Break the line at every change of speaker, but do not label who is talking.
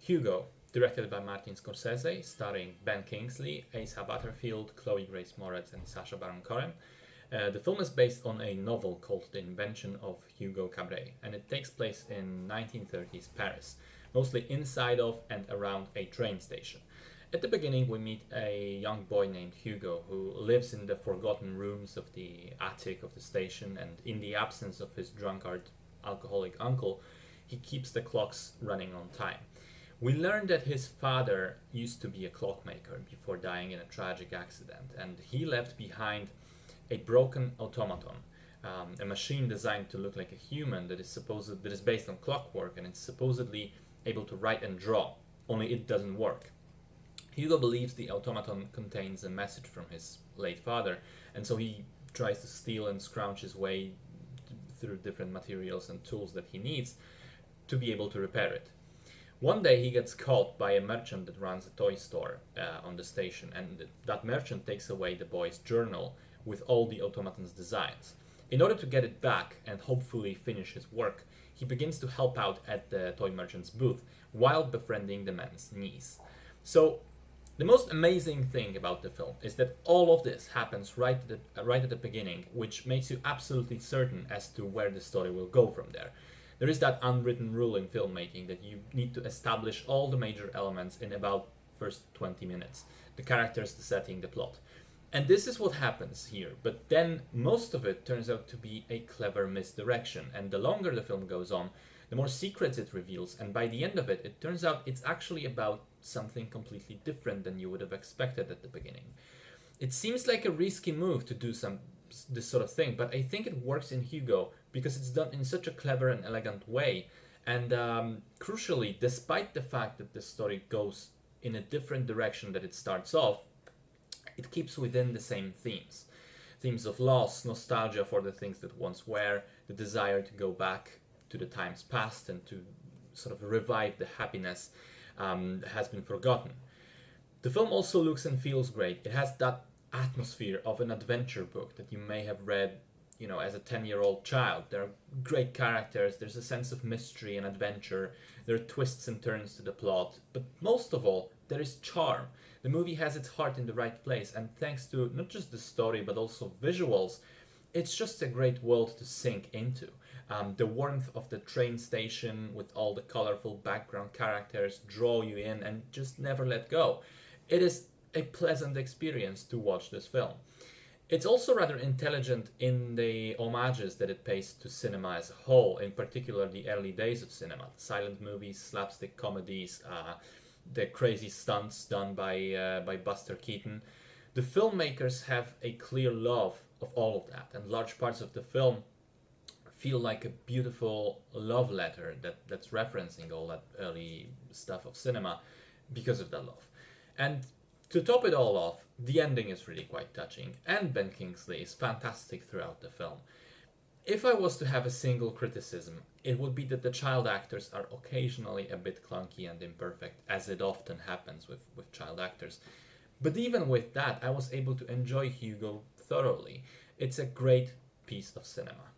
Hugo, directed by Martin Scorsese, starring Ben Kingsley, Asa Butterfield, Chloe Grace Moretz, and Sacha Baron Cohen. The film is based on a novel called The Invention of Hugo Cabret, and it takes place in 1930s Paris, mostly inside of and around a train station. At the beginning, we meet a young boy named Hugo who lives in the forgotten rooms of the attic of the station, and in the absence of his drunkard alcoholic uncle, he keeps the clocks running on time. We learn that his father used to be a clockmaker before dying in a tragic accident, and he left behind a broken automaton, a machine designed to look like a human that is based on clockwork, and it's supposedly able to write and draw, only it doesn't work. Hugo believes the automaton contains a message from his late father, and so he tries to steal and scrounge his way through different materials and tools that he needs to be able to repair it. One day he gets caught by a merchant that runs a toy store on the station, and that merchant takes away the boy's journal with all the automaton's designs. In order to get it back and hopefully finish his work, he begins to help out at the toy merchant's booth while befriending the man's niece. So the most amazing thing about the film is that all of this happens right at the beginning, which makes you absolutely certain as to where the story will go from there. There is that unwritten rule in filmmaking that you need to establish all the major elements in about first 20 minutes. The characters, the setting, the plot. And this is what happens here, but then most of it turns out to be a clever misdirection, and the longer the film goes on, the more secrets it reveals, and by the end of it, it turns out it's actually about something completely different than you would have expected at the beginning. It seems like a risky move to do this sort of thing, but I think it works in Hugo because it's done in such a clever and elegant way, and crucially, despite the fact that the story goes in a different direction that it starts off, it keeps within the same themes. Themes of loss, nostalgia for the things that once were, the desire to go back to the times past and to sort of revive the happiness has been forgotten. The film also looks and feels great. It has that atmosphere of an adventure book that you may have read, as a 10-year-old child. There are great characters, there's a sense of mystery and adventure, there are twists and turns to the plot, but most of all, there is charm. The movie has its heart in the right place, and thanks to not just the story but also visuals, it's just a great world to sink into. The warmth of the train station with all the colorful background characters draw you in and just never let go. It is a pleasant experience to watch this film. It's also rather intelligent in the homages that it pays to cinema as a whole, in particular the early days of cinema, the silent movies, slapstick comedies, the crazy stunts done by Buster Keaton. The filmmakers have a clear love of all of that, and large parts of the film feel like a beautiful love letter that's referencing all that early stuff of cinema because of that love. And to top it all off, the ending is really quite touching, and Ben Kingsley is fantastic throughout the film. If I was to have a single criticism, it would be that the child actors are occasionally a bit clunky and imperfect, as it often happens with child actors. But even with that, I was able to enjoy Hugo thoroughly. It's a great piece of cinema.